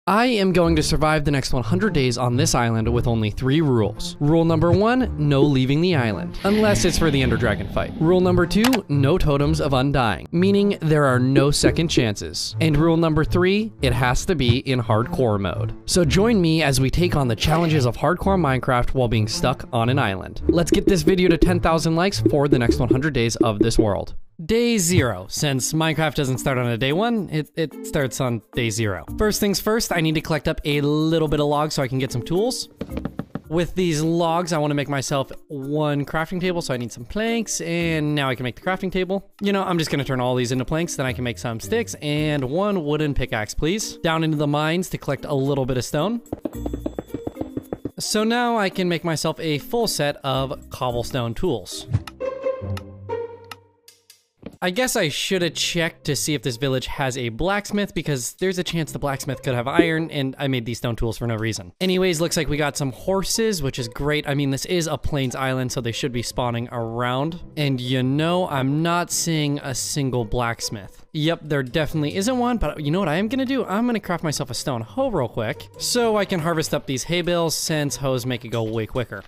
I am going to survive the next 100 days on this island with only 3 rules. Rule number 1, no leaving the island, unless it's for the Ender Dragon fight. Rule number 2, no totems of undying, meaning there are no second chances. And rule number 3, it has to be in hardcore mode. So join me as we take on the challenges of hardcore Minecraft while being stuck on an island. Let's get this video to 10,000 likes for the next 100 days of this world. Day 0. Since Minecraft doesn't start on a day 1, it starts on day 0. First things first, I need to collect up a little bit of logs so I can get some tools. With these logs, I want to make myself 1 crafting table, so I need some planks, and now I can make the crafting table. You know, I'm just going to turn all these into planks, then I can make some sticks, and 1 wooden pickaxe, please. Down into the mines to collect a little bit of stone. So now I can make myself a full set of cobblestone tools. I guess I should have checked to see if this village has a blacksmith, because there's a chance the blacksmith could have iron, and I made these stone tools for no reason. Anyways, looks like we got some horses, which is great. I mean, this is a plains island, so they should be spawning around. And you know, I'm not seeing a single blacksmith. Yep, there definitely isn't one, but you know what I am gonna do? I'm gonna craft myself a stone hoe real quick, so I can harvest up these hay bales, since hoes make it go way quicker.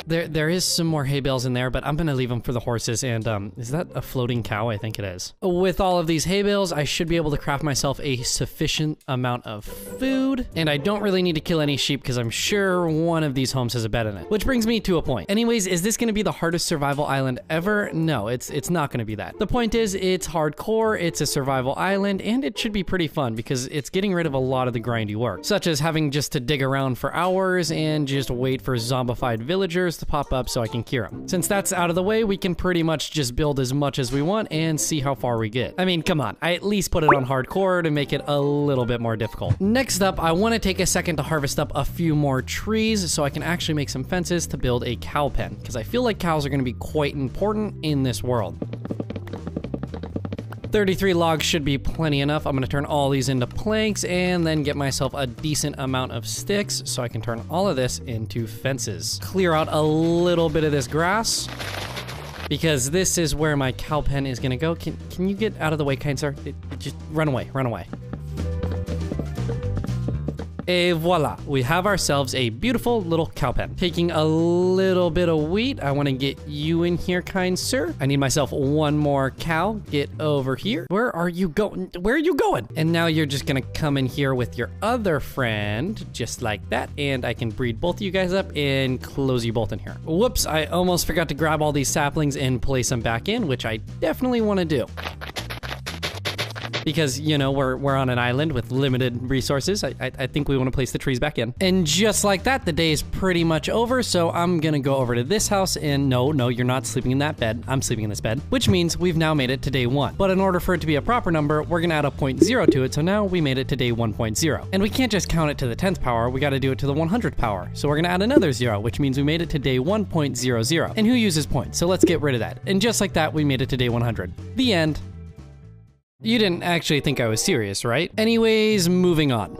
There is some more hay bales in there, but I'm gonna leave them for the horses. And is that a floating cow? I think it is. With all of these hay bales, I should be able to craft myself a sufficient amount of food. And I don't really need to kill any sheep, because I'm sure one of these homes has a bed in it. Which brings me to a point. Anyways, is this gonna be the hardest survival island ever? No, it's not gonna be that. The point is, it's hardcore, it's a survival island, and it should be pretty fun, because it's getting rid of a lot of the grindy work, such as having just to dig around for hours and just wait for zombified villagers to pop up so I can cure them. Since that's out of the way, we can pretty much just build as much as we want and see how far we get. I mean, come on, I at least put it on hardcore to make it a little bit more difficult. Next up, I want to take a second to harvest up a few more trees so I can actually make some fences to build a cow pen, because I feel like cows are going to be quite important in this world. 33 logs should be plenty enough. I'm gonna turn all these into planks and then get myself a decent amount of sticks so I can turn all of this into fences. Clear out a little bit of this grass, because this is where my cow pen is gonna go. Can you get out of the way, kind sir? Just run away, run away. Et voila, we have ourselves a beautiful little cow pen. Taking a little bit of wheat, I want to get you in here, kind sir. I need myself 1 more cow. Get over here. Where are you going? Where are you going? And now you're just gonna come in here with your other friend, just like that, and I can breed both of you guys up and close you both in here. Whoops, I almost forgot to grab all these saplings and place them back in, which I definitely want to do. Because, you know, we're on an island with limited resources. I think we want to place the trees back in. And just like that, the day is pretty much over, so I'm gonna go over to this house, and no, you're not sleeping in that bed. I'm sleeping in this bed, which means we've now made it to day 1. But in order for it to be a proper number, we're gonna add a 0.0 to it, so now we made it to day 1.0. And we can't just count it to the 10th power, we gotta do it to the 100th power. So we're gonna add another 0, which means we made it to day 1.00. And who uses points? So let's get rid of that. And just like that, we made it to day 100. The end. You didn't actually think I was serious, right? Anyways, moving on.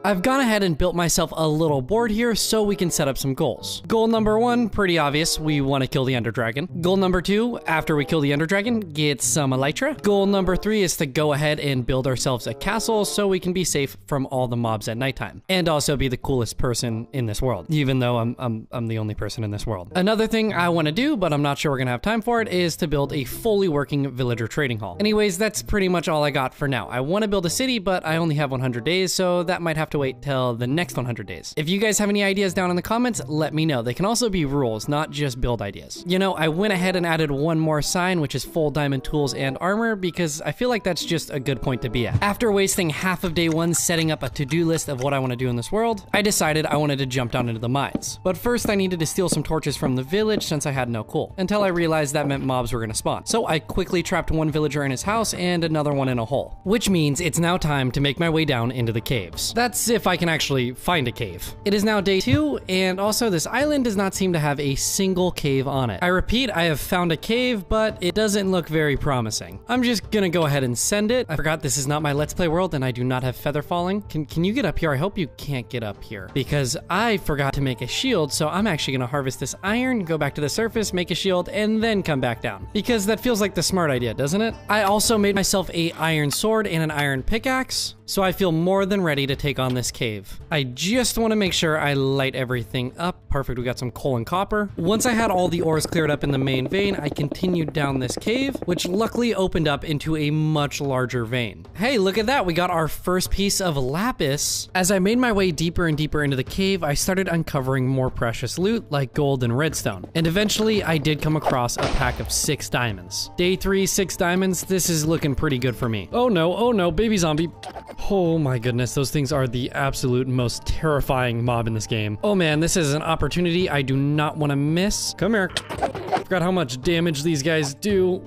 I've gone ahead and built myself a little board here so we can set up some goals. Goal number 1, pretty obvious, we want to kill the Ender Dragon. Goal number 2, after we kill the Ender Dragon, get some elytra. Goal number 3 is to go ahead and build ourselves a castle so we can be safe from all the mobs at nighttime. And also be the coolest person in this world, even though I'm the only person in this world. Another thing I want to do, but I'm not sure we're gonna have time for it, is to build a fully working villager trading hall. Anyways, that's pretty much all I got for now. I want to build a city, but I only have 100 days, so that might have to wait till the next 100 days. If you guys have any ideas down in the comments, let me know. They can also be rules, not just build ideas. You know, I went ahead and added 1 more sign, which is full diamond tools and armor, because I feel like that's just a good point to be at. After wasting half of day 1 setting up a to-do list of what I want to do in this world, I decided I wanted to jump down into the mines. But first I needed to steal some torches from the village since I had no coal, until I realized that meant mobs were gonna spawn. So I quickly trapped 1 villager in his house and another one in a hole, which means it's now time to make my way down into the caves. That That's if I can actually find a cave. It is now day 2, and also this island does not seem to have a single cave on it. I repeat, I have found a cave, but it doesn't look very promising. I'm just gonna go ahead and send it. I forgot this is not my Let's Play world, and I do not have feather falling. Can you get up here? I hope you can't get up here, because I forgot to make a shield, so I'm actually gonna harvest this iron, go back to the surface, make a shield, and then come back down. Because that feels like the smart idea, doesn't it? I also made myself a iron sword and an iron pickaxe, so I feel more than ready to take on this cave. I just want to make sure I light everything up. Perfect, we got some coal and copper. Once I had all the ores cleared up in the main vein, I continued down this cave, which luckily opened up into a much larger vein. Hey, look at that, we got our first piece of lapis. As I made my way deeper and deeper into the cave, I started uncovering more precious loot like gold and redstone. And eventually, I did come across a pack of 6 diamonds. Day 3, 6 diamonds, this is looking pretty good for me. Oh no, baby zombie. Oh my goodness, those things are the absolute most terrifying mob in this game. Oh man, this is an opportunity I do not want to miss. Come here. Forgot how much damage these guys do.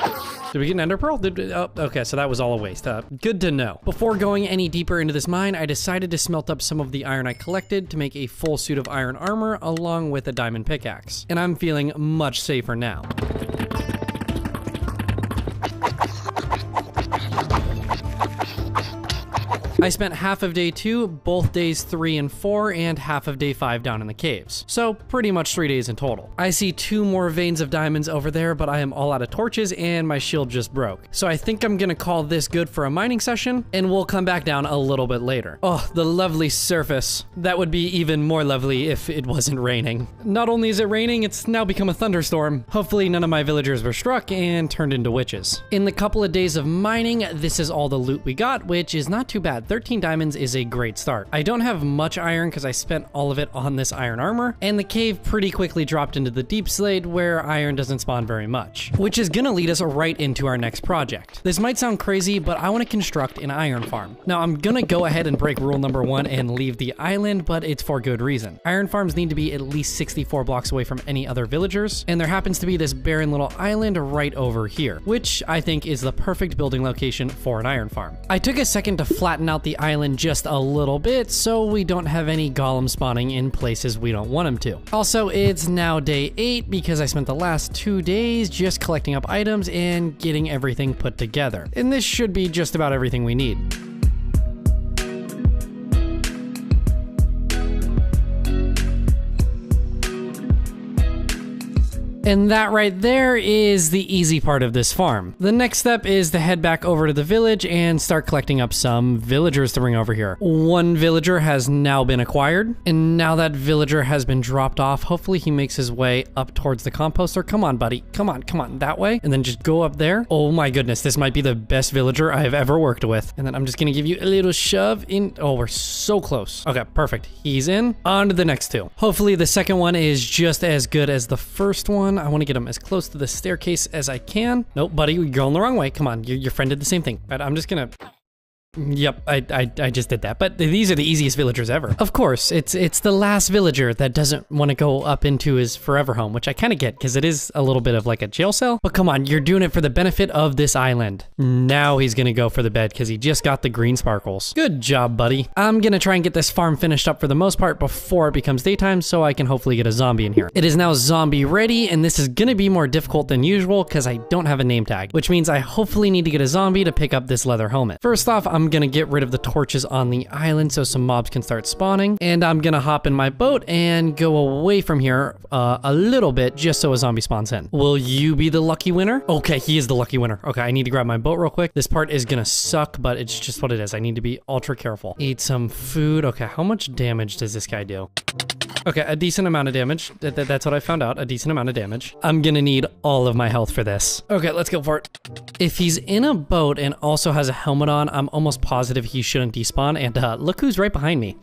Did we get an ender pearl? Oh, okay, so that was all a waste. Good to know. Before going any deeper into this mine, I decided to smelt up some of the iron I collected to make a full suit of iron armor along with a diamond pickaxe. And I'm feeling much safer now. I spent half of day 2, both days 3 and 4, and half of day 5 down in the caves. So pretty much 3 days in total. I see 2 more veins of diamonds over there, but I am all out of torches and my shield just broke. So I think I'm gonna call this good for a mining session, and we'll come back down a little bit later. Oh, the lovely surface. That would be even more lovely if it wasn't raining. Not only is it raining, it's now become a thunderstorm. Hopefully none of my villagers were struck and turned into witches. In the couple of days of mining, this is all the loot we got, which is not too bad. 13 diamonds is a great start. I don't have much iron because I spent all of it on this iron armor, and the cave pretty quickly dropped into the deep slate where iron doesn't spawn very much, which is gonna lead us right into our next project. This might sound crazy, but I want to construct an iron farm. Now I'm gonna go ahead and break rule number 1 and leave the island, but it's for good reason. Iron farms need to be at least 64 blocks away from any other villagers, and there happens to be this barren little island right over here, which I think is the perfect building location for an iron farm. I took a second to flatten out the island just a little bit so we don't have any golems spawning in places we don't want them to. Also, it's now day 8 because I spent the last 2 days just collecting up items and getting everything put together. And this should be just about everything we need. And that right there is the easy part of this farm. The next step is to head back over to the village and start collecting up some villagers to bring over here. 1 villager has now been acquired, and now that villager has been dropped off, hopefully he makes his way up towards the composter. Come on, buddy. Come on, that way. And then just go up there. Oh my goodness, this might be the best villager I have ever worked with. And then I'm just gonna give you a little shove in. Oh, we're so close. Okay, perfect. He's in. On to the next 2. Hopefully the second one is just as good as the first one. I want to get him as close to the staircase as I can. Nope, buddy, you're going the wrong way. Come on, your friend did the same thing. But I'm just gonna... Yep, I just did that, but these are the easiest villagers ever. Of course, it's the last villager that doesn't want to go up into his forever home, which I kind of get because it is a little bit of like a jail cell. But come on, you're doing it for the benefit of this island. Now he's gonna go for the bed because he just got the green sparkles. Good job, buddy. I'm gonna try and get this farm finished up for the most part before it becomes daytime so I can hopefully get a zombie in here. It is now zombie ready, and this is gonna be more difficult than usual because I don't have a name tag, which means I hopefully need to get a zombie to pick up this leather helmet. First off, I'm gonna get rid of the torches on the island so some mobs can start spawning, and I'm gonna hop in my boat and go away from here a little bit just so a zombie spawns in. Will you be the lucky winner? Okay, he is the lucky winner. Okay, I need to grab my boat real quick. This part is gonna suck, but it's just what it is. I need to be ultra careful. Eat some food. Okay, how much damage does this guy do? Okay, a decent amount of damage. That's what I found out, a decent amount of damage. I'm gonna need all of my health for this. Okay, let's go for it. If he's in a boat and also has a helmet on, I'm almost positive he shouldn't despawn, and look who's right behind me.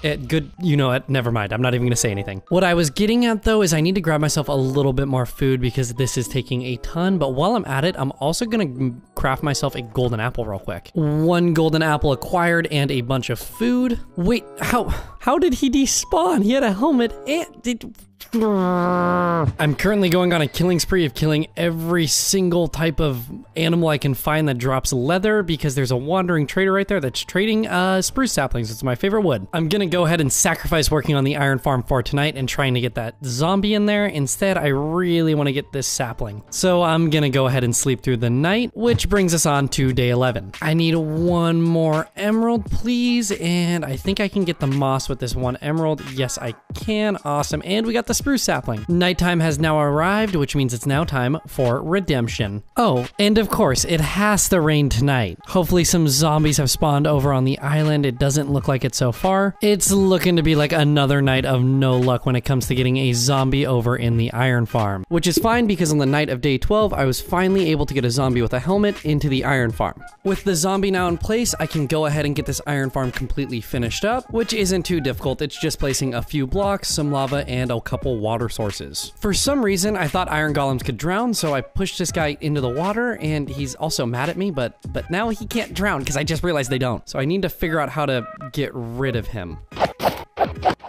Good, you know what, never mind, I'm not even gonna say anything. What I was getting at though is I need to grab myself a little bit more food because this is taking a ton, but while I'm at it, I'm also gonna craft myself a golden apple real quick. 1 golden apple acquired and a bunch of food. Wait, how did he despawn? He had a helmet and I'm currently going on a killing spree of killing every single type of animal I can find that drops leather, because there's a wandering trader right there that's trading spruce saplings. It's my favorite wood. I'm gonna go ahead and sacrifice working on the iron farm for tonight and trying to get that zombie in there. Instead, I really want to get this sapling. So I'm gonna go ahead and sleep through the night, which brings us on to day 11. I need one more emerald, please, and I think I can get the moss with this one emerald. Yes, I can. Awesome. And we got the spruce sapling. Nighttime has now arrived, which means it's now time for redemption. Oh, and of course, it has to rain tonight. Hopefully some zombies have spawned over on the island. It doesn't look like it so far. It's looking to be like another night of no luck when it comes to getting a zombie over in the iron farm, which is fine because on the night of day 12, I was finally able to get a zombie with a helmet into the iron farm. With the zombie now in place, I can go ahead and get this iron farm completely finished up, which isn't too difficult. It's just placing a few blocks, some lava, and a couple water sources. For some reason, I thought iron golems could drown, so I pushed this guy into the water, and he's also mad at me, but now he can't drown because I just realized they don't. So I need to figure out how to get rid of him.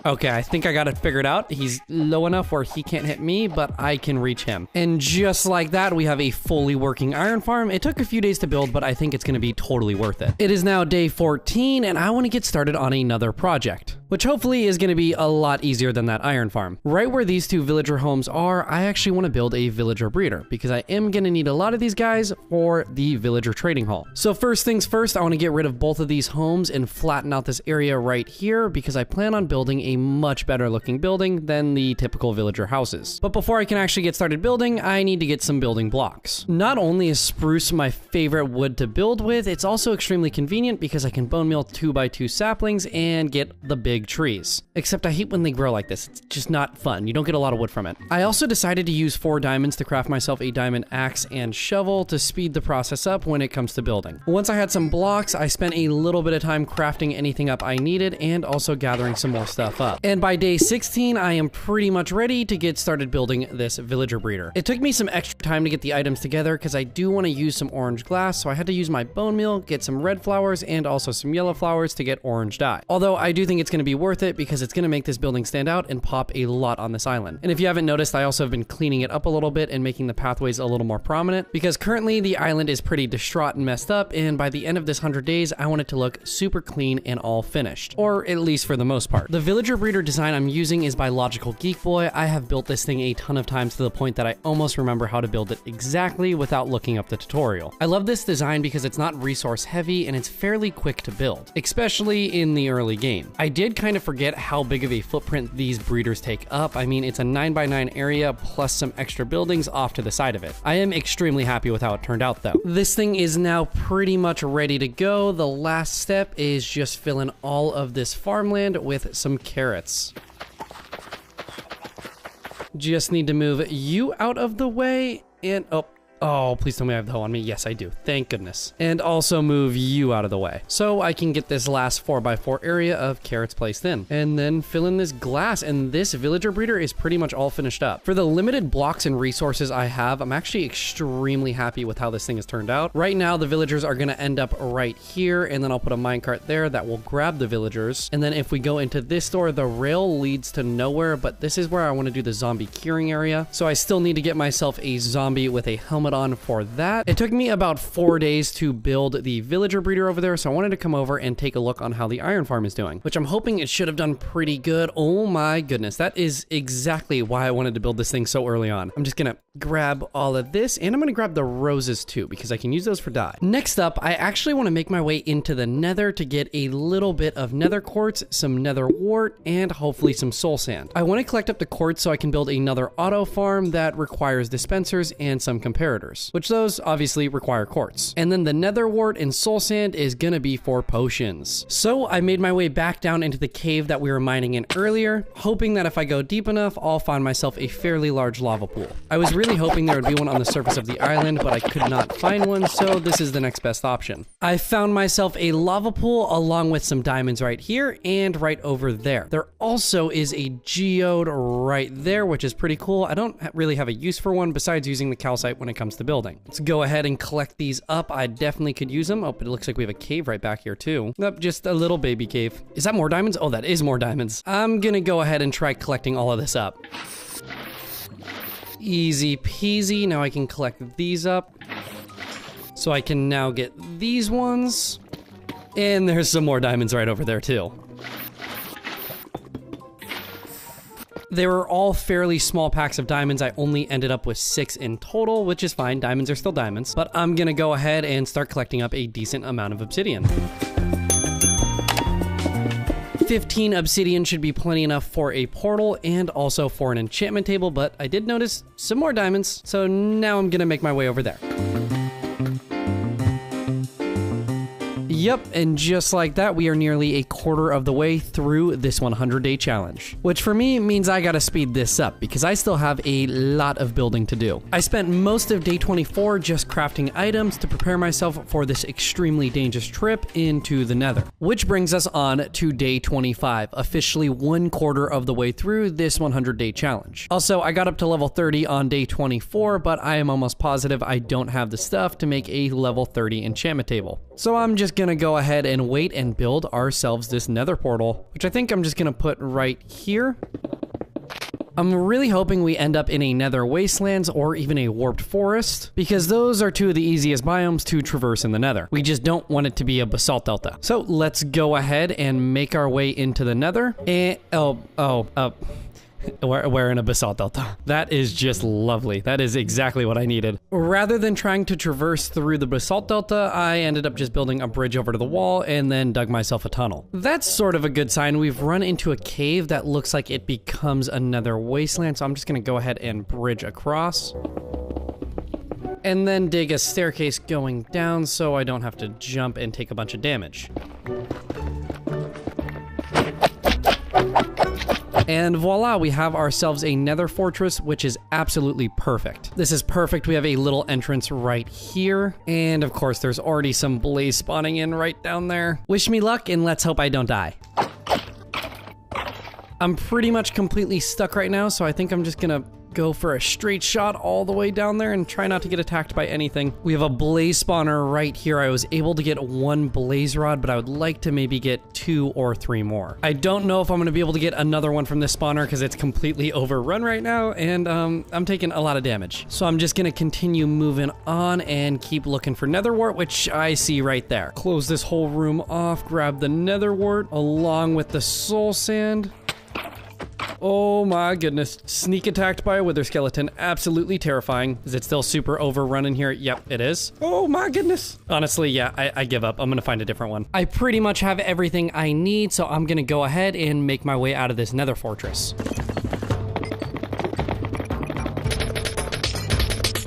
Okay, I think I got it figured out. He's low enough where he can't hit me, but I can reach him. And just like that, we have a fully working iron farm. It took a few days to build, but I think it's gonna be totally worth it. It is now day 14, and I wanna get started on another project, which hopefully is gonna be a lot easier than that iron farm. Right where these two villager homes are, I actually wanna build a villager breeder, because I am gonna need a lot of these guys for the villager trading hall. So first things first, I wanna get rid of both of these homes and flatten out this area right here, because I plan on building a much better looking building than the typical villager houses. But before I can actually get started building, I need to get some building blocks. Not only is spruce my favorite wood to build with, it's also extremely convenient because I can bone meal 2x2 saplings and get the big trees. Except I hate when they grow like this. It's just not fun. You don't get a lot of wood from it. I also decided to use 4 diamonds to craft myself a diamond axe and shovel to speed the process up when it comes to building. Once I had some blocks, I spent a little bit of time crafting anything up I needed and also gathering some more stuff up. And by day 16, I am pretty much ready to get started building this villager breeder. It took me some extra time to get the items together because I do want to use some orange glass, so I had to use my bone meal, get some red flowers, and also some yellow flowers to get orange dye. Although I do think it's going to be worth it because it's going to make this building stand out and pop a lot on this island. And if you haven't noticed, I also have been cleaning it up a little bit and making the pathways a little more prominent because currently the island is pretty distraught and messed up, and by the end of this 100 days, I want it to look super clean and all finished, or at least for the most part. The villager breeder design I'm using is by Logical Geek Boy. I have built this thing a ton of times to the point that I almost remember how to build it exactly without looking up the tutorial. I love this design because it's not resource heavy and it's fairly quick to build, especially in the early game. I did kind of forget how big of a footprint these breeders take up. I mean, it's a 9x9 area plus some extra buildings off to the side of it. I am extremely happy with how it turned out though. This thing is now pretty much ready to go. The last step is just filling all of this farmland with some carrots. Just need to move you out of the way and oh, please tell me I have the hoe on me. Yes, I do. Thank goodness. And also move you out of the way so I can get this last 4x4 area of carrots placed in. And then fill in this glass, and this villager breeder is pretty much all finished up. For the limited blocks and resources I have, I'm actually extremely happy with how this thing has turned out. Right now, the villagers are going to end up right here, and then I'll put a minecart there that will grab the villagers. And then if we go into this door, the rail leads to nowhere, but this is where I want to do the zombie curing area. So I still need to get myself a zombie with a helmet on for that. It took me about 4 days to build the villager breeder over there, so I wanted to come over and take a look on how the iron farm is doing, which I'm hoping it should have done pretty good. Oh my goodness, that is exactly why I wanted to build this thing so early on. I'm just gonna grab all of this, and I'm gonna grab the roses too, because I can use those for dye. Next up, I actually want to make my way into the nether to get a little bit of nether quartz, some nether wart, and hopefully some soul sand. I want to collect up the quartz so I can build another auto farm that requires dispensers and some comparators, which those obviously require quartz. And then the nether wart and soul sand is gonna be for potions. So I made my way back down into the cave that we were mining in earlier, hoping that if I go deep enough, I'll find myself a fairly large lava pool. I was really hoping there would be one on the surface of the island, but I could not find one, so this is the next best option. I found myself a lava pool along with some diamonds right here and right over there. There also is a geode right there, which is pretty cool. I don't really have a use for one besides using the calcite when it comes comes to building. Let's go ahead and collect these up. I definitely could use them. Oh, but it looks like we have a cave right back here too. Nope, just a little baby cave. Is that more diamonds? Oh, that is more diamonds. I'm gonna go ahead and try collecting all of this up. Easy peasy. Now I can collect these up. So I can now get these ones. And there's some more diamonds right over there too. They were all fairly small packs of diamonds. I only ended up with 6 in total, which is fine. Diamonds are still diamonds. But I'm gonna go ahead and start collecting up a decent amount of obsidian. 15 obsidian should be plenty enough for a portal and also for an enchantment table, but I did notice some more diamonds, so now I'm gonna make my way over there. Yep, and just like that, we are nearly a quarter of the way through this 100-day challenge. Which for me means I gotta speed this up because I still have a lot of building to do. I spent most of day 24 just crafting items to prepare myself for this extremely dangerous trip into the Nether. Which brings us on to day 25, officially 1/4 of the way through this 100-day challenge. Also, I got up to level 30 on day 24, but I am almost positive I don't have the stuff to make a level 30 enchantment table. So I'm just gonna go ahead and wait and build ourselves this Nether portal, which I think I'm just gonna put right here. I'm really hoping we end up in a Nether wastelands or even a warped forest, because those are two of the easiest biomes to traverse in the Nether. We just don't want it to be a basalt delta. So let's go ahead and make our way into the Nether. And we're in a basalt delta. That is just lovely. That is exactly what I needed. Rather than trying to traverse through the basalt delta, I ended up just building a bridge over to the wall and then dug myself a tunnel. That's sort of a good sign. We've run into a cave that looks like it becomes another wasteland, so I'm just gonna go ahead and bridge across. And then dig a staircase going down so I don't have to jump and take a bunch of damage. And voila, we have ourselves a Nether fortress, which is absolutely perfect. This is perfect. We have a little entrance right here. And of course, there's already some blaze spawning in right down there. Wish me luck, and let's hope I don't die. I'm pretty much completely stuck right now, so I think I'm just gonna go for a straight shot all the way down there and try not to get attacked by anything. We have a blaze spawner right here. I was able to get 1 blaze rod, but I would like to maybe get 2 or 3 more. I don't know if I'm gonna be able to get another one from this spawner because it's completely overrun right now, and I'm taking a lot of damage. So I'm just gonna continue moving on and keep looking for nether wart, which I see right there. Close this whole room off, grab the nether wart along with the soul sand. Oh my goodness. Sneak attacked by a wither skeleton. Absolutely terrifying. Is it still super overrun in here? Yep, it is. Oh my goodness. Honestly, yeah, I give up. I'm gonna find a different one. I pretty much have everything I need, so I'm gonna go ahead and make my way out of this nether fortress.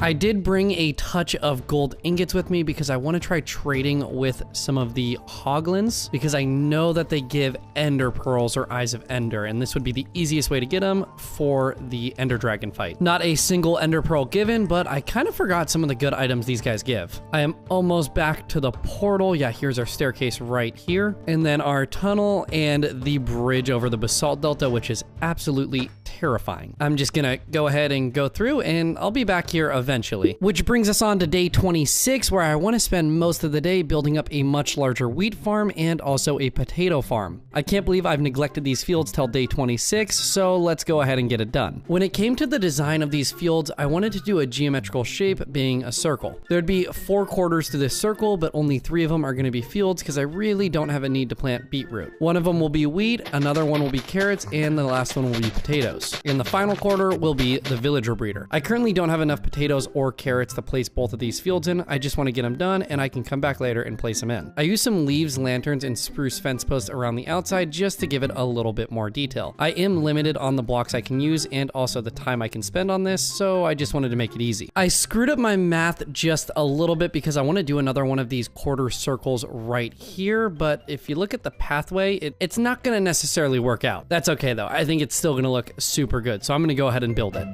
I did bring a touch of gold ingots with me because I want to try trading with some of the hoglins because I know that they give ender pearls or eyes of ender, and this would be the easiest way to get them for the ender dragon fight. Not a single ender pearl given, but I kind of forgot some of the good items these guys give. I am almost back to the portal. Yeah, here's our staircase right here, and then our tunnel and the bridge over the basalt delta, which is absolutely terrifying. I'm just gonna go ahead and go through, and I'll be back here eventually. Which brings us on to day 26, where I want to spend most of the day building up a much larger wheat farm and also a potato farm. I can't believe I've neglected these fields till day 26, so let's go ahead and get it done. When it came to the design of these fields, I wanted to do a geometrical shape being a circle. There'd be 4 quarters to this circle, but only 3 of them are going to be fields because I really don't have a need to plant beetroot. One of them will be wheat, another one will be carrots, and the last one will be potatoes. And the final quarter will be the villager breeder. I currently don't have enough potatoes or carrots to place both of these fields in. I just want to get them done, and I can come back later and place them in. I use some leaves, lanterns, and spruce fence posts around the outside just to give it a little bit more detail. I am limited on the blocks I can use and also the time I can spend on this, so I just wanted to make it easy. I screwed up my math just a little bit because I want to do another one of these quarter circles right here, but if you look at the pathway, it's not going to necessarily work out. That's okay though. I think it's still going to look super good, so I'm going to go ahead and build it.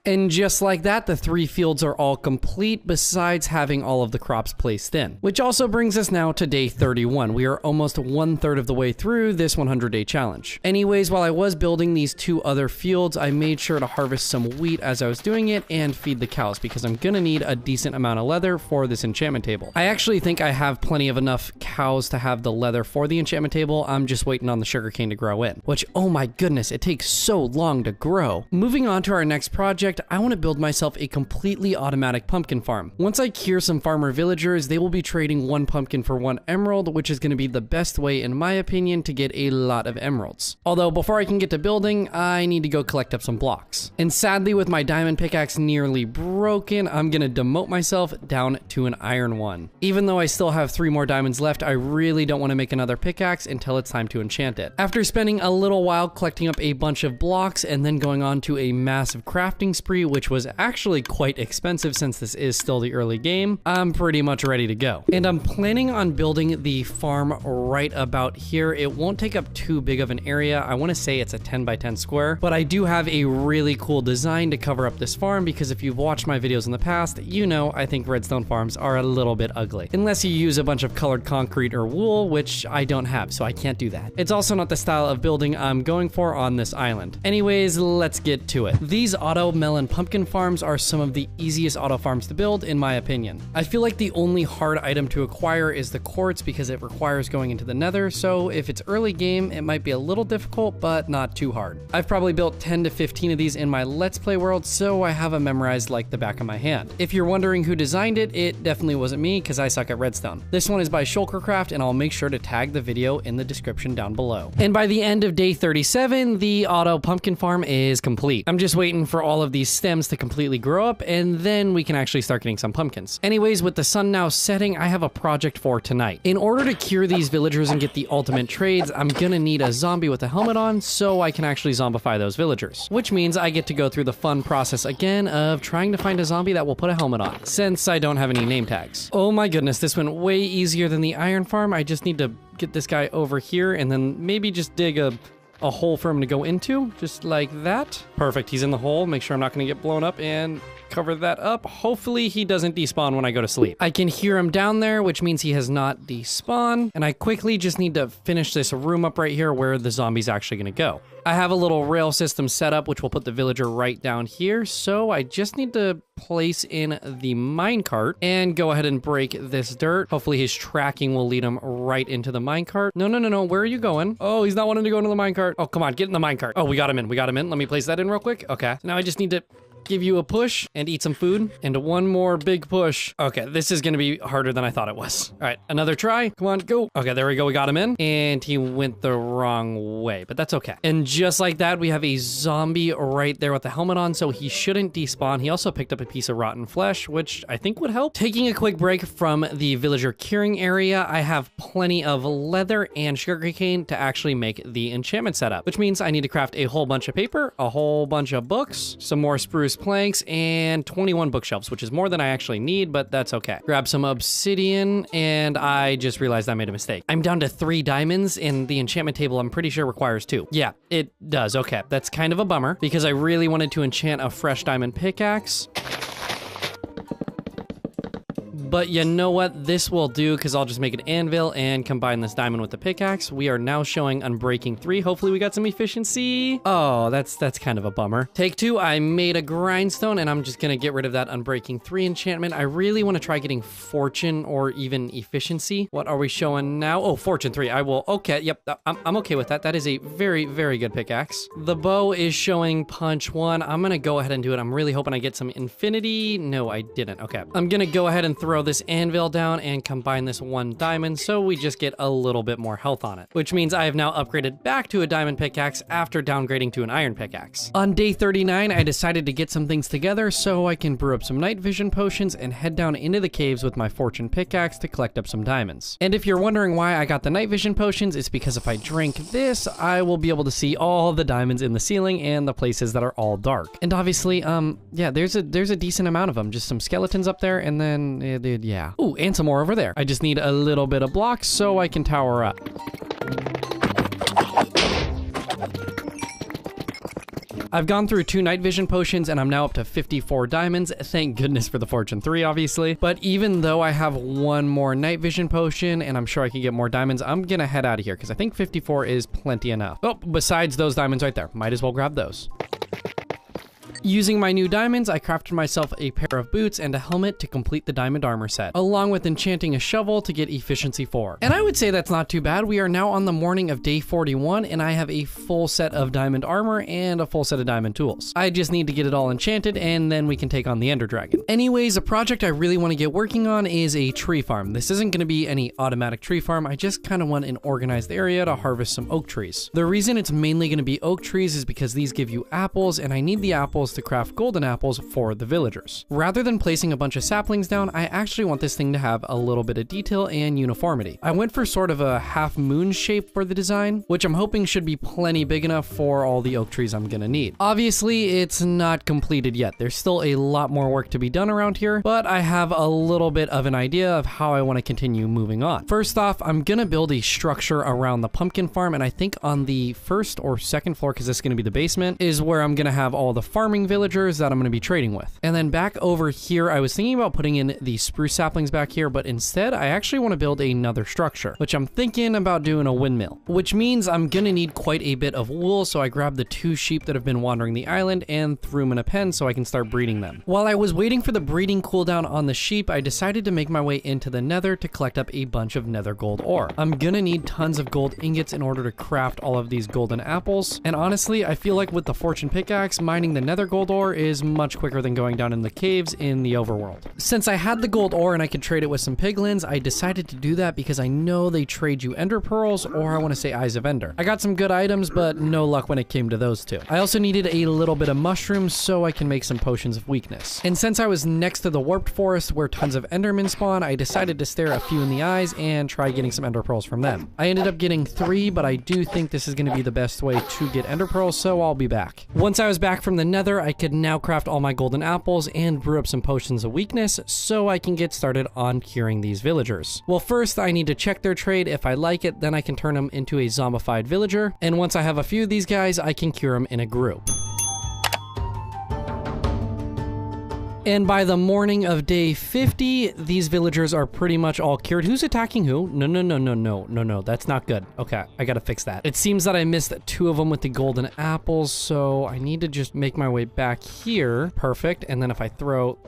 And just like that, the 3 fields are all complete besides having all of the crops placed in. Which also brings us now to day 31. We are almost 1/3 of the way through this 100-day challenge. Anyways, while I was building these 2 other fields, I made sure to harvest some wheat as I was doing it and feed the cows because I'm gonna need a decent amount of leather for this enchantment table. I actually think I have plenty of enough cows to have the leather for the enchantment table. I'm just waiting on the sugarcane to grow in, which, oh my goodness, it takes so long to grow. Moving on to our next project, I want to build myself a completely automatic pumpkin farm. Once I cure some farmer villagers, they will be trading 1 pumpkin for 1 emerald, which is going to be the best way, in my opinion, to get a lot of emeralds. Although before I can get to building, I need to go collect up some blocks. And sadly, with my diamond pickaxe nearly broken, I'm going to demote myself down to an iron one. Even though I still have 3 more diamonds left, I really don't want to make another pickaxe until it's time to enchant it. After spending a little while collecting up a bunch of blocks and then going on to a massive crafting spree, which was actually quite expensive since this is still the early game, I'm pretty much ready to go. And I'm planning on building the farm right about here. It won't take up too big of an area. I want to say it's a 10 by 10 square, but I do have a really cool design to cover up this farm because if you've watched my videos in the past, you know I think redstone farms are a little bit ugly. Unless you use a bunch of colored concrete or wool, which I don't have, so I can't do that. It's also not the style of building I'm going for on this island. Anyways, let's get to it. These auto melon pumpkin farms are some of the easiest auto farms to build, in my opinion. I feel like the only hard item to acquire is the quartz because it requires going into the nether, so if it's early game, it might be a little difficult, but not too hard. I've probably built 10 to 15 of these in my Let's Play world, so I have them memorized like the back of my hand. If you're wondering who designed it, it definitely wasn't me because I suck at redstone. This one is by Shulkercraft, and I'll make sure to tag the video in the description down below. And by the end of day 37, the auto pumpkin farm is complete. I'm just waiting for all of these stems to completely grow up, and then we can actually start getting some pumpkins. Anyways, with the sun now setting, I have a project for tonight. In order to cure these villagers and get the ultimate trades, I'm gonna need a zombie with a helmet on so I can actually zombify those villagers. Which means I get to go through the fun process again of trying to find a zombie that will put a helmet on, since I don't have any name tags. Oh my goodness, this went way easier than the iron farm. I just need to get this guy over here and then maybe just dig a hole for him to go into, just like that. Perfect, he's in the hole. Make sure I'm not gonna get blown up and cover that up. Hopefully he doesn't despawn when I go to sleep. I can hear him down there, which means he has not despawned. And I quickly just need to finish this room up right here where the zombie's actually gonna go. I have a little rail system set up, which will put the villager right down here. So I just need to place in the minecart and go ahead and break this dirt. Hopefully his tracking will lead him right into the minecart. No. Where are you going? Oh, he's not wanting to go into the minecart. Oh, come on, get in the minecart. Oh, we got him in. Let me place that in real quick. Okay, now I just need to give you a push and eat some food and one more big push. Okay, this is gonna be harder than I thought it was. All right, another try. Come on, go. Okay, there we go. We got him in and he went the wrong way, but that's okay. And just like that, we have a zombie right there with the helmet on, so he shouldn't despawn. He also picked up a piece of rotten flesh, which I think would help. Taking a quick break from the villager curing area, I have plenty of leather and sugarcane to actually make the enchantment setup, which means I need to craft a whole bunch of paper, a whole bunch of books, some more spruce planks, and 21 bookshelves, which is more than I actually need, but that's okay. Grab some obsidian, and I just realized I made a mistake. I'm down to 3 diamonds, and the enchantment table I'm pretty sure requires 2. Yeah, it does. Okay, that's kind of a bummer, because I really wanted to enchant a fresh diamond pickaxe. But you know what? This will do because I'll just make an anvil and combine this diamond with the pickaxe. We are now showing Unbreaking 3. Hopefully we got some efficiency. Oh, that's kind of a bummer. Take 2, I made a grindstone and I'm just going to get rid of that Unbreaking 3 enchantment. I really want to try getting fortune or even efficiency. What are we showing now? Oh, fortune 3. I will. Okay, yep. I'm okay with that. That is a very, very good pickaxe. The bow is showing punch 1. I'm going to go ahead and do it. I'm really hoping I get some infinity. No, I didn't. Okay. I'm going to go ahead and throw this anvil down and combine this 1 diamond so we just get a little bit more health on it, which means I have now upgraded back to a diamond pickaxe after downgrading to an iron pickaxe. On day 39, I decided to get some things together so I can brew up some night vision potions and head down into the caves with my fortune pickaxe to collect up some diamonds. And if you're wondering why I got the night vision potions, it's because if I drink this, I will be able to see all the diamonds in the ceiling and the places that are all dark. And obviously, yeah, there's a decent amount of them, just some skeletons up there, and then yeah. Ooh, and some more over there. I just need a little bit of blocks so I can tower up. I've gone through 2 night vision potions and I'm now up to 54 diamonds. Thank goodness for the fortune 3, obviously. But even though I have 1 more night vision potion and I'm sure I can get more diamonds, I'm gonna head out of here because I think 54 is plenty enough. Oh, besides those diamonds right there, might as well grab those. Using my new diamonds, I crafted myself a pair of boots and a helmet to complete the diamond armor set, along with enchanting a shovel to get efficiency 4. And I would say that's not too bad. We are now on the morning of day 41 and I have a full set of diamond armor and a full set of diamond tools. I just need to get it all enchanted and then we can take on the Ender Dragon. Anyways, a project I really want to get working on is a tree farm. This isn't going to be any automatic tree farm. I just kind of want an organized area to harvest some oak trees. The reason it's mainly going to be oak trees is because these give you apples and I need the apples to craft golden apples for the villagers. Rather than placing a bunch of saplings down, I actually want this thing to have a little bit of detail and uniformity. I went for sort of a half moon shape for the design, which I'm hoping should be plenty big enough for all the oak trees I'm gonna need. Obviously, it's not completed yet. There's still a lot more work to be done around here, but I have a little bit of an idea of how I want to continue moving on. First off, I'm gonna build a structure around the pumpkin farm, and I think on the 1st or 2nd floor, because this is gonna be the basement, is where I'm gonna have all the farming villagers that I'm going to be trading with. And then back over here, I was thinking about putting in the spruce saplings back here, but instead I actually want to build another structure, which I'm thinking about doing a windmill, which means I'm going to need quite a bit of wool. So I grabbed the 2 sheep that have been wandering the island and threw them in a pen so I can start breeding them. While I was waiting for the breeding cooldown on the sheep, I decided to make my way into the nether to collect up a bunch of nether gold ore. I'm going to need tons of gold ingots in order to craft all of these golden apples. And honestly, I feel like with the fortune pickaxe, mining the nether gold ore is much quicker than going down in the caves in the overworld. Since I had the gold ore and I could trade it with some piglins, I decided to do that because I know they trade you ender pearls, or I want to say eyes of ender. I got some good items, but no luck when it came to those 2. I also needed a little bit of mushrooms so I can make some potions of weakness. And since I was next to the warped forest where tons of endermen spawn, I decided to stare a few in the eyes and try getting some ender pearls from them. I ended up getting 3, but I do think this is going to be the best way to get ender pearls, so I'll be back. Once I was back from the nether, I could now craft all my golden apples and brew up some potions of weakness so I can get started on curing these villagers. Well, first I need to check their trade. If I like it, then I can turn them into a zombified villager, and once I have a few of these guys, I can cure them in a group. And by the morning of day 50, these villagers are pretty much all cured. Who's attacking who? No, that's not good. Okay, I gotta fix that. It seems that I missed 2 of them with the golden apples, so I need to just make my way back here. Perfect, and then if I throw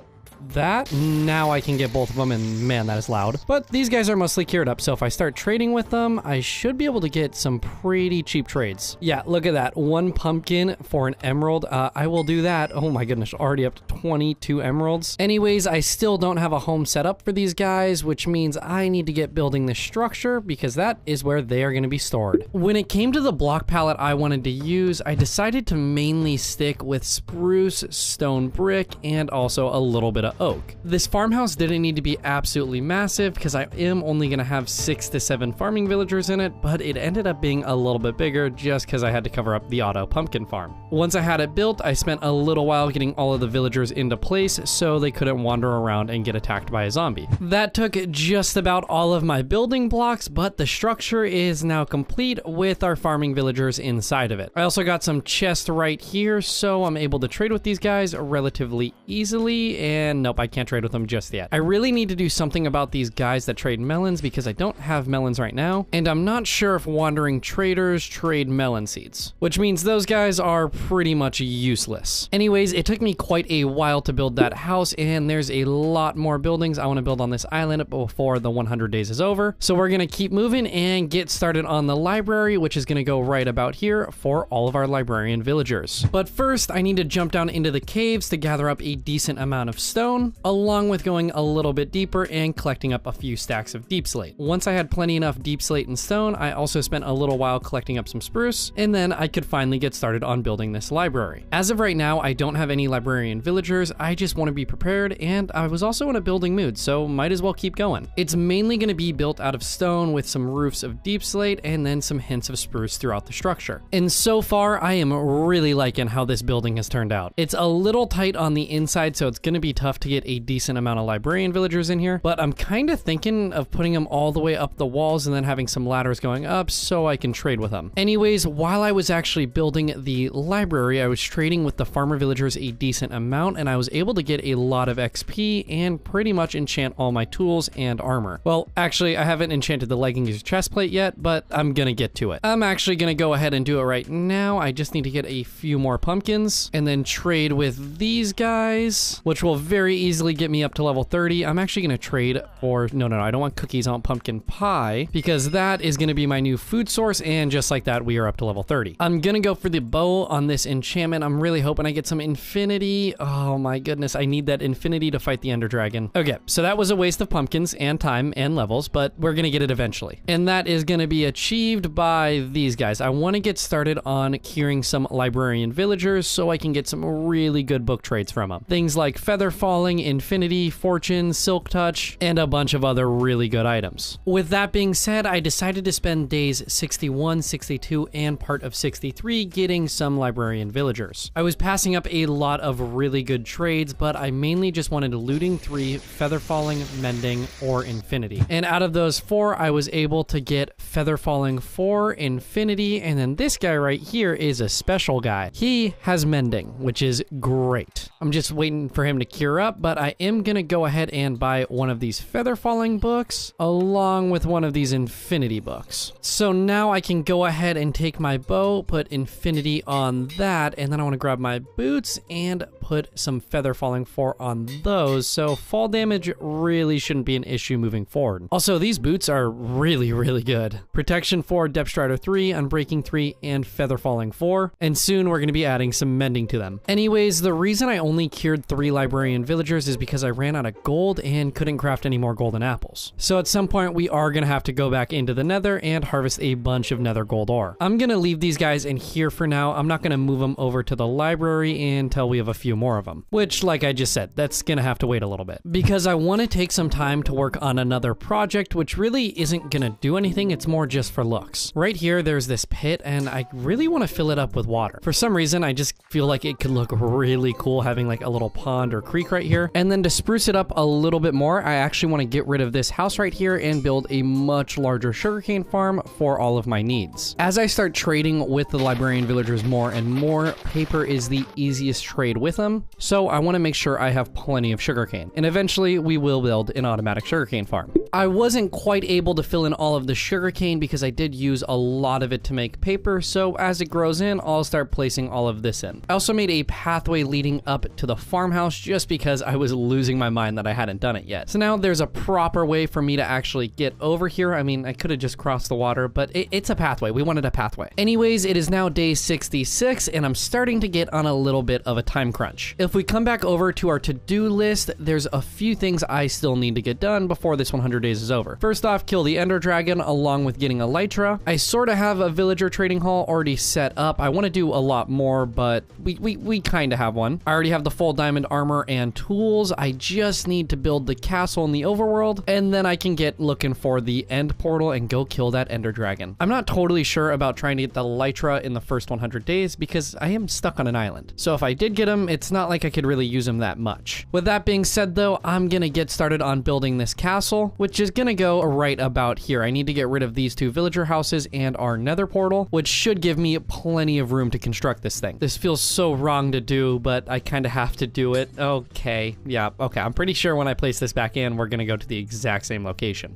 that, now I can get both of them, and man, that is loud. But these guys are mostly cured up, so if I start trading with them, I should be able to get some pretty cheap trades. Yeah, look at that. 1 pumpkin for an emerald. I will do that. Oh my goodness, already up to 22 emeralds. Anyways, I still don't have a home set up for these guys, which means I need to get building this structure because that is where they are going to be stored. When it came to the block palette I wanted to use, I decided to mainly stick with spruce, stone brick, and also a little bit of oak. This farmhouse didn't need to be absolutely massive because I am only going to have 6 to 7 farming villagers in it, but it ended up being a little bit bigger just because I had to cover up the auto pumpkin farm. Once I had it built, I spent a little while getting all of the villagers into place so they couldn't wander around and get attacked by a zombie. That took just about all of my building blocks, but the structure is now complete with our farming villagers inside of it. I also got some chests right here, so I'm able to trade with these guys relatively easily, and nope, I can't trade with them just yet. I really need to do something about these guys that trade melons because I don't have melons right now, and I'm not sure if wandering traders trade melon seeds, which means those guys are pretty much useless. Anyways, it took me quite a while to build that house, and there's a lot more buildings I want to build on this island before the 100 days is over. So we're going to keep moving and get started on the library, which is going to go right about here for all of our librarian villagers. But first, I need to jump down into the caves to gather up a decent amount of stone, along with going a little bit deeper and collecting up a few stacks of deep slate. Once I had plenty enough deep slate and stone, I also spent a little while collecting up some spruce, and then I could finally get started on building this library. As of right now, I don't have any librarian villagers. I just want to be prepared, and I was also in a building mood, so might as well keep going. It's mainly going to be built out of stone with some roofs of deep slate and then some hints of spruce throughout the structure. And so far, I am really liking how this building has turned out. It's a little tight on the inside, so it's going to be tough enough to get a decent amount of librarian villagers in here, but I'm kind of thinking of putting them all the way up the walls and then having some ladders going up so I can trade with them. Anyways, while I was actually building the library, I was trading with the farmer villagers a decent amount, and I was able to get a lot of XP and pretty much enchant all my tools and armor. Well, actually, I haven't enchanted the leggings chest plate yet, but I'm gonna get to it. I'm actually gonna go ahead and do it right now. I just need to get a few more pumpkins and then trade with these guys, which will very easily get me up to level 30. I'm actually gonna trade for, no, I don't want cookies, I want pumpkin pie, because that is gonna be my new food source, and just like that, we are up to level 30. I'm gonna go for the bow on this enchantment. I'm really hoping I get some infinity. Oh my goodness, I need that infinity to fight the Ender Dragon. Okay, so that was a waste of pumpkins and time and levels, but we're gonna get it eventually. And that is gonna be achieved by these guys. I wanna get started on curing some librarian villagers so I can get some really good book trades from them. Things like Feather Falling, Infinity, Fortune, Silk Touch, and a bunch of other really good items. With that being said, I decided to spend days 61, 62, and part of 63 getting some librarian villagers. I was passing up a lot of really good trades, but I mainly just wanted looting 3, Feather Falling, Mending, or Infinity. And out of those 4, I was able to get Feather Falling 4, Infinity, and then this guy right here is a special guy. He has Mending, which is great. I'm just waiting for him to cure up, but I am gonna go ahead and buy one of these Feather Falling books along with one of these Infinity books. So now I can go ahead and take my bow, put Infinity on that, and then I want to grab my boots and put some Feather Falling 4 on those, so fall damage really shouldn't be an issue moving forward. Also, these boots are really, really good. Protection 4, Depth Strider 3, Unbreaking 3, and Feather Falling 4, and soon we're going to be adding some mending to them. Anyways, the reason I only cured 3 librarian villagers is because I ran out of gold and couldn't craft any more golden apples. So at some point, we are going to have to go back into the nether and harvest a bunch of nether gold ore. I'm going to leave these guys in here for now. I'm not going to move them over to the library until we have a few more of them, which, like I just said, that's going to have to wait a little bit because I want to take some time to work on another project, which really isn't going to do anything. It's more just for looks. Right here, there's this pit, and I really want to fill it up with water. For some reason, I just feel like it could look really cool having like a little pond or creek right here. And then to spruce it up a little bit more, I actually want to get rid of this house right here and build a much larger sugarcane farm for all of my needs. As I start trading with the librarian villagers more and more, paper is the easiest trade with them, so I want to make sure I have plenty of sugarcane. And eventually, we will build an automatic sugarcane farm. I wasn't quite able to fill in all of the sugarcane because I did use a lot of it to make paper, so as it grows in, I'll start placing all of this in. I also made a pathway leading up to the farmhouse just because I was losing my mind that I hadn't done it yet. So now there's a proper way for me to actually get over here. I mean, I could have just crossed the water, but it's a pathway. We wanted a pathway. Anyways, it is now day 66, and I'm starting to get on a little bit of a time crunch. If we come back over to our to-do list, there's a few things I still need to get done before this 100 days is over. First off, kill the Ender Dragon along with getting Elytra. I sort of have a villager trading hall already set up. I want to do a lot more, but we kind of have one. I already have the full diamond armor and tools. I just need to build the castle in the overworld, and then I can get looking for the end portal and go kill that Ender Dragon. I'm not totally sure about trying to get the Elytra in the first 100 days because I am stuck on an island. So if I did get him, it's not like I could really use him that much. With that being said though, I'm gonna get started on building this castle, which is gonna go right about here. I need to get rid of these 2 villager houses and our nether portal, which should give me plenty of room to construct this thing. This feels so wrong to do, but I kind of have to do it. Okay, yeah, okay. I'm pretty sure when I place this back in, we're gonna go to the exact same location,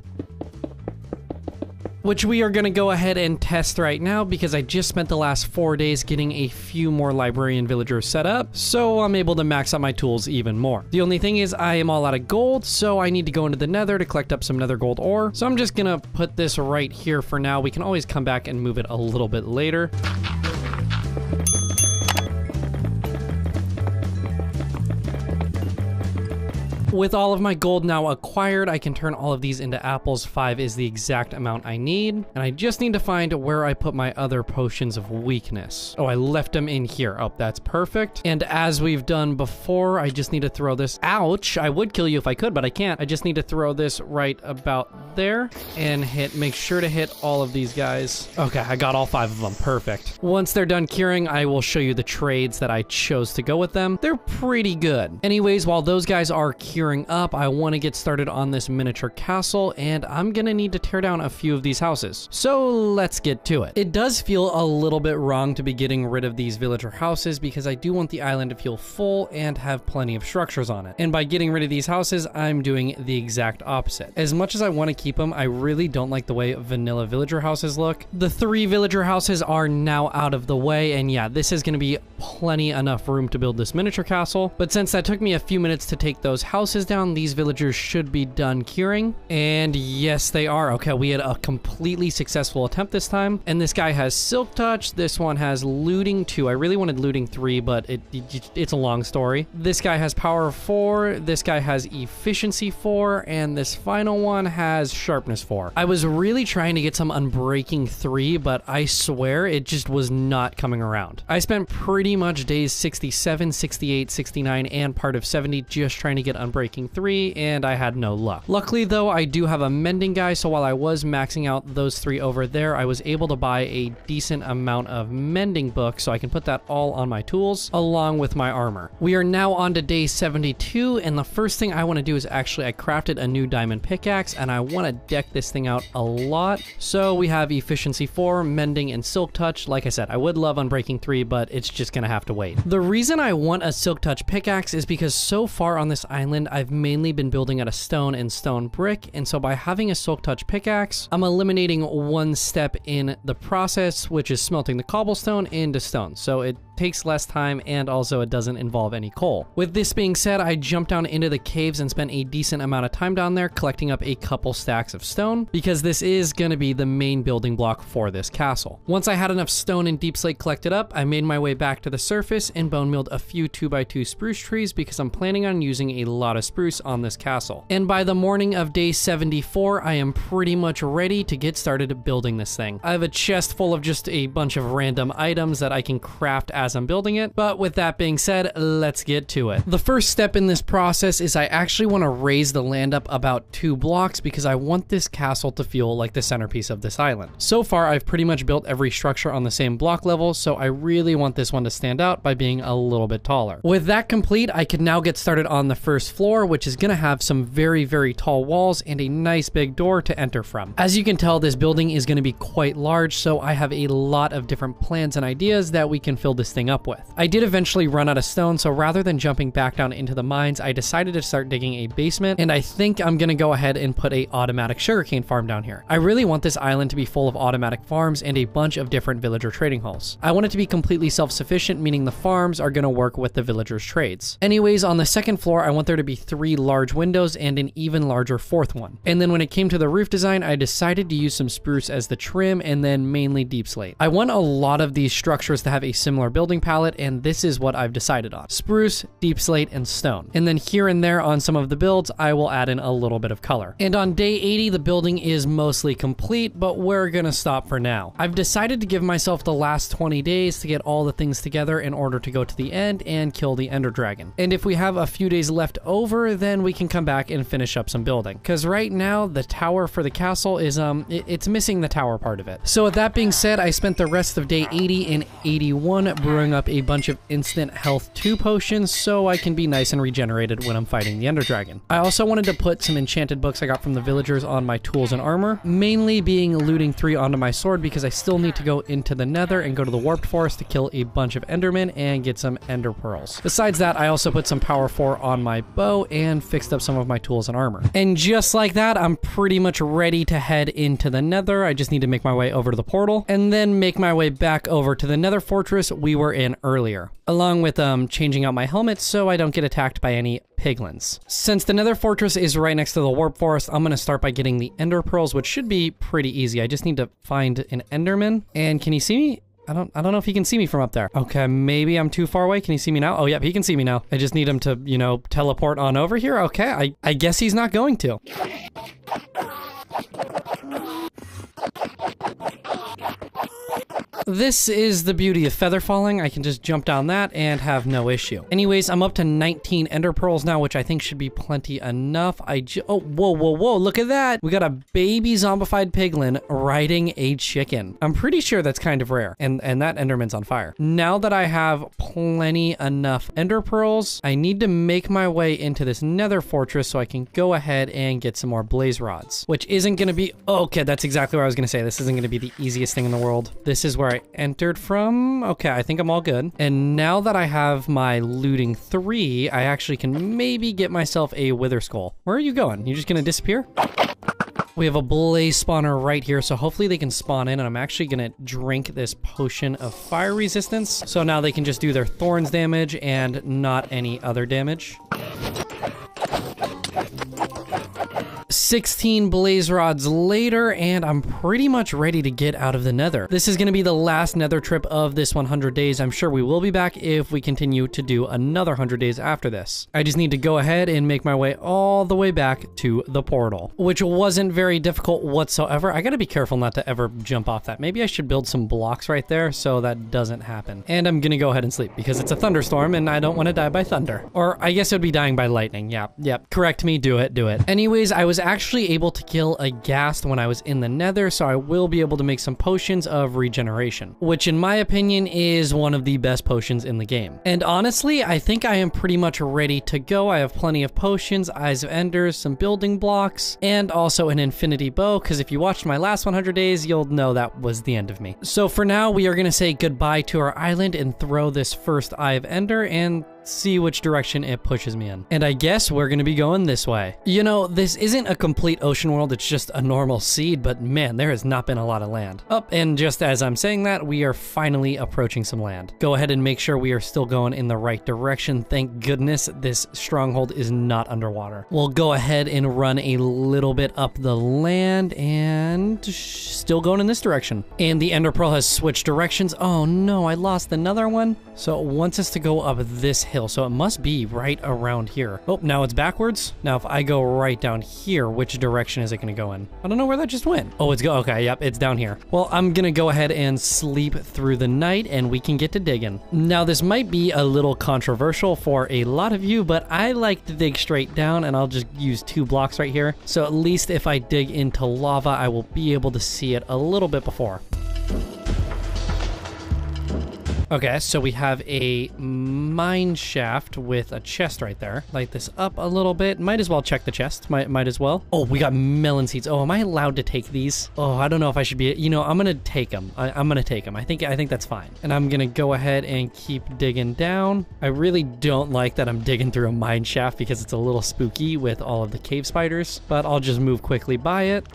which we are going to go ahead and test right now because I just spent the last 4 days getting a few more librarian villagers set up, so I'm able to max out my tools even more. The only thing is I am all out of gold, so I need to go into the nether to collect up some nether gold ore. So I'm just going to put this right here for now. We can always come back and move it a little bit later. With all of my gold now acquired, I can turn all of these into apples. 5 is the exact amount I need. And I just need to find where I put my other potions of weakness. Oh, I left them in here. Oh, that's perfect. And as we've done before, I just need to throw this. Ouch. I would kill you if I could, but I can't. I just need to throw this right about there and make sure to hit all of these guys. Okay, I got all 5 of them. Perfect. Once they're done curing, I will show you the trades that I chose to go with them. They're pretty good. Anyways, while those guys are curing up, I want to get started on this miniature castle, and I'm gonna need to tear down a few of these houses. So let's get to it. It does feel a little bit wrong to be getting rid of these villager houses because I do want the island to feel full and have plenty of structures on it. And by getting rid of these houses, I'm doing the exact opposite. As much as I want to keep them, I really don't like the way vanilla villager houses look. The 3 villager houses are now out of the way, and yeah, this is going to be plenty enough room to build this miniature castle. But since that took me a few minutes to take those houses down, these villagers should be done curing. And yes, they are. Okay, we had a completely successful attempt this time. And this guy has Silk Touch. This one has Looting 2. I really wanted Looting 3, but it's a long story. This guy has Power 4. This guy has Efficiency 4. And this final one has Sharpness 4. I was really trying to get some Unbreaking 3, but I swear it just was not coming around. I spent pretty much days 67, 68, 69, and part of 70 just trying to get Unbreaking 3, and I had no luck. Luckily though, I do have a mending guy, so while I was maxing out those 3 over there, I was able to buy a decent amount of mending books, so I can put that all on my tools along with my armor. We are now on to day 72, and the first thing I want to do is actually I crafted a new diamond pickaxe, and I want to deck this thing out a lot. So we have Efficiency 4, Mending, and Silk Touch. Like I said, I would love Unbreaking 3, but it's just gonna have to wait. The reason I want a Silk Touch pickaxe is because so far on this island, I've mainly been building out of stone and stone brick, and so by having a Silk Touch pickaxe, I'm eliminating one step in the process, which is smelting the cobblestone into stone. So it takes less time, and also it doesn't involve any coal. With this being said, I jumped down into the caves and spent a decent amount of time down there collecting up a couple stacks of stone, because this is going to be the main building block for this castle. Once I had enough stone and deep slate collected up, I made my way back to the surface and bone milled a few 2x2 spruce trees because I'm planning on using a lot of spruce on this castle. And by the morning of day 74, I am pretty much ready to get started building this thing. I have a chest full of just a bunch of random items that I can craft as I'm building it, but with that being said, let's get to it. The first step in this process is I actually want to raise the land up about 2 blocks because I want this castle to feel like the centerpiece of this island. So far, I've pretty much built every structure on the same block level, so I really want this one to stand out by being a little bit taller. With that complete, I can now get started on the first floor, which is going to have some very, very tall walls and a nice big door to enter from. As you can tell, this building is going to be quite large, so I have a lot of different plans and ideas that we can fill this thing up with. I did eventually run out of stone, so rather than jumping back down into the mines, I decided to start digging a basement, and I think I'm going to go ahead and put a automatic sugarcane farm down here. I really want this island to be full of automatic farms and a bunch of different villager trading halls. I want it to be completely self-sufficient, meaning the farms are going to work with the villagers' trades. Anyways, on the second floor, I want there to be 3 large windows and an even larger 4th one. And then when it came to the roof design, I decided to use some spruce as the trim and then mainly deep slate. I want a lot of these structures to have a similar building palette, and this is what I've decided on: spruce, deep slate, and stone. And then here and there on some of the builds, I will add in a little bit of color. And on day 80, the building is mostly complete, but we're gonna stop for now. I've decided to give myself the last 20 days to get all the things together in order to go to the end and kill the Ender Dragon. And if we have a few days left over, then we can come back and finish up some building. Because right now, the tower for the castle is, it's missing the tower part of it. So with that being said, I spent the rest of day 80 and 81 brewing up a bunch of instant health 2 potions so I can be nice and regenerated when I'm fighting the Ender Dragon. I also wanted to put some enchanted books I got from the villagers on my tools and armor, mainly being Looting 3 onto my sword because I still need to go into the Nether and go to the Warped Forest to kill a bunch of Endermen and get some Ender Pearls. Besides that, I also put some Power 4 on my bow and fixed up some of my tools and armor. And just like that, I'm pretty much ready to head into the Nether. I just need to make my way over to the portal and then make my way back over to the Nether fortress we were in earlier, along with changing out my helmet so I don't get attacked by any piglins. Since the Nether fortress is right next to the Warp Forest, I'm going to start by getting the Ender Pearls, which should be pretty easy. I just need to find an Enderman. And can you see me? I don't know if he can see me from up there. Okay, maybe I'm too far away. Can he see me now? Oh, yep, he can see me now. I just need him to, you know, teleport on over here. Okay, I guess he's not going to. This is the beauty of feather falling. I can just jump down that and have no issue. Anyways, I'm up to 19 ender pearls now, which I think should be plenty enough. Oh, whoa, look at that. We got a baby zombified piglin riding a chicken. I'm pretty sure that's kind of rare. And that enderman's on fire. Now that I have plenty enough ender pearls, I need to make my way into this nether fortress so I can go ahead and get some more blaze rods, which isn't going to be, okay, that's exactly what I was going to say. This isn't going to be the easiest thing in the world. This is where I entered from. Okay, I think I'm all good. And now that I have my looting 3, I actually can maybe get myself a wither skull. Where are you going? You just gonna disappear? We have a blaze spawner right here, so hopefully they can spawn in, and I'm actually gonna drink this potion of fire resistance. So now they can just do their thorns damage and not any other damage. 16 blaze rods later, and I'm pretty much ready to get out of the nether. This is going to be the last nether trip of this 100 days. I'm sure we will be back if we continue to do another 100 days after this. I just need to go ahead and make my way all the way back to the portal, which wasn't very difficult whatsoever. I got to be careful not to ever jump off that. Maybe I should build some blocks right there so that doesn't happen. And I'm going to go ahead and sleep because it's a thunderstorm and I don't want to die by thunder. Or I guess it would be dying by lightning. Yep. Correct me. Do it. Anyways, I was actually able to kill a ghast when I was in the nether, so I will be able to make some potions of regeneration, which in my opinion is one of the best potions in the game. And honestly, I think I am pretty much ready to go. I have plenty of potions, Eyes of Enders, some building blocks, and also an infinity bow, because if you watched my last 100 days, you'll know that was the end of me. So for now, we are going to say goodbye to our island and throw this first Eye of Ender and see which direction it pushes me in. And I guess we're gonna be going this way. You know, this isn't a complete ocean world, it's just a normal seed, but man, there has not been a lot of land. Oh, and just as I'm saying that, we are finally approaching some land. Go ahead and make sure we are still going in the right direction. Thank goodness this stronghold is not underwater. We'll go ahead and run a little bit up the land and still going in this direction. And the ender pearl has switched directions. Oh no, I lost another one. So it wants us to go up this hill, so it must be right around here. Oh, now it's backwards. Now if I go right down here, which direction is it going to go in? I don't know where that just went. Oh, okay, yep, it's down here. Well, I'm going to go ahead and sleep through the night and we can get to digging. Now this might be a little controversial for a lot of you, but I like to dig straight down and I'll just use 2 blocks right here. So at least if I dig into lava, I will be able to see it a little bit before. Okay, so we have a mine shaft with a chest right there. Light this up a little bit. Might as well check the chest. Might as well. Oh, we got melon seeds. Oh, am I allowed to take these? Oh, I don't know if I should be. You know, I'm gonna take them. I'm gonna take them. I think that's fine. And I'm gonna go ahead and keep digging down. I really don't like that I'm digging through a mine shaft because it's a little spooky with all of the cave spiders. But I'll just move quickly by it.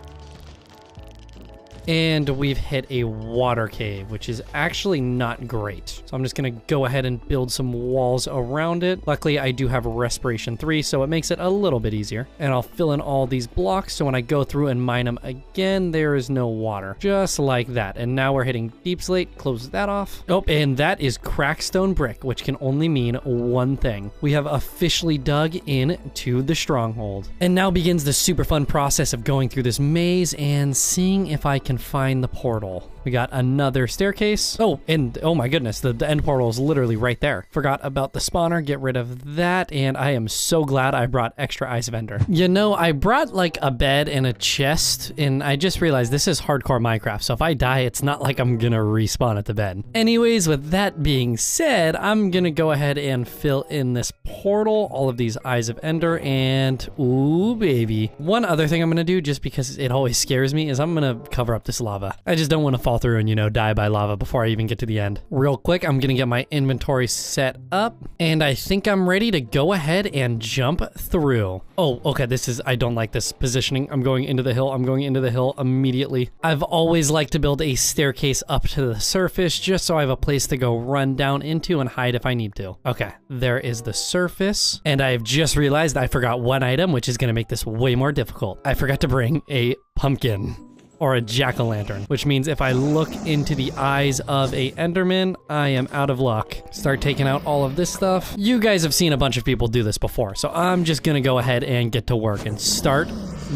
And we've hit a water cave, which is actually not great. So I'm just going to go ahead and build some walls around it. Luckily, I do have Respiration 3, so it makes it a little bit easier. And I'll fill in all these blocks, so when I go through and mine them again, there is no water. Just like that. And now we're hitting Deep Slate. Close that off. Oh, and that is Crackstone Brick, which can only mean one thing. We have officially dug into the stronghold. And now begins the super fun process of going through this maze and seeing if I can find the portal. We got another staircase. Oh, and oh my goodness, the end portal is literally right there. Forgot about the spawner, get rid of that, and I am so glad I brought extra Eyes of Ender. You know, I brought like a bed and a chest, and I just realized this is hardcore Minecraft, so if I die, it's not like I'm gonna respawn at the bed. Anyways, with that being said, I'm gonna go ahead and fill in this portal, all of these Eyes of Ender, and ooh, baby. One other thing I'm gonna do, just because it always scares me, is I'm gonna cover up this lava. I just don't want to fall through and, you know, die by lava before I even get to the end. Real quick, I'm gonna get my inventory set up, and I think I'm ready to go ahead and jump through. Oh, okay, I don't like this positioning. I'm going into the hill. I'm going into the hill immediately. I've always liked to build a staircase up to the surface just so I have a place to go run down into and hide if I need to. Okay, there is the surface, and I've just realized I forgot one item, which is gonna make this way more difficult. I forgot to bring a pumpkin. or a jack-o'-lantern, which means if I look into the eyes of a Enderman, I am out of luck. Start taking out all of this stuff. You guys have seen a bunch of people do this before, so I'm just gonna go ahead and get to work and start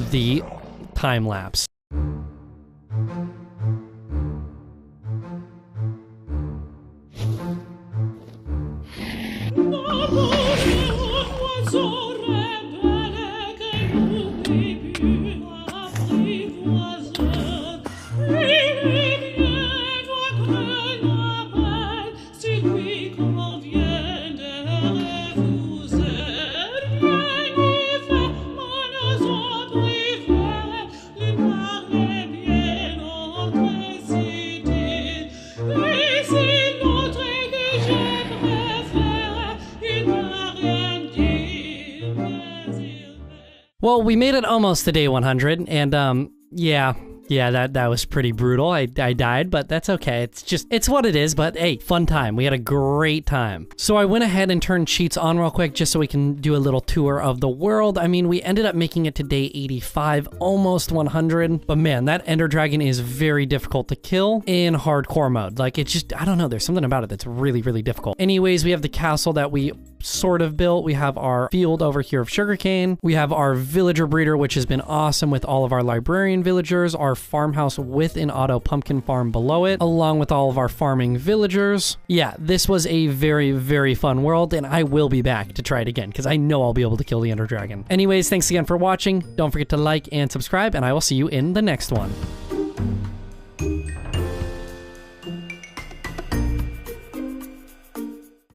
the time lapse. Well, we made it almost to day 100, and yeah, that was pretty brutal. I died, but that's okay. It's what it is, but hey, fun time. We had a great time. So I went ahead and turned cheats on real quick just so we can do a little tour of the world. I mean, we ended up making it to day 85, almost 100, but man, that Ender Dragon is very difficult to kill in hardcore mode. Like, it's just, I don't know, there's something about it that's really, really difficult. Anyways, we have the castle that we sort of built. We have our field over here of sugarcane. We have our villager breeder, which has been awesome with all of our librarian villagers, our farmhouse with an auto pumpkin farm below it, along with all of our farming villagers. Yeah, this was a very, very fun world, and I will be back to try it again because I know I'll be able to kill the Ender Dragon. Anyways, thanks again for watching. Don't forget to like and subscribe, and I will see you in the next one.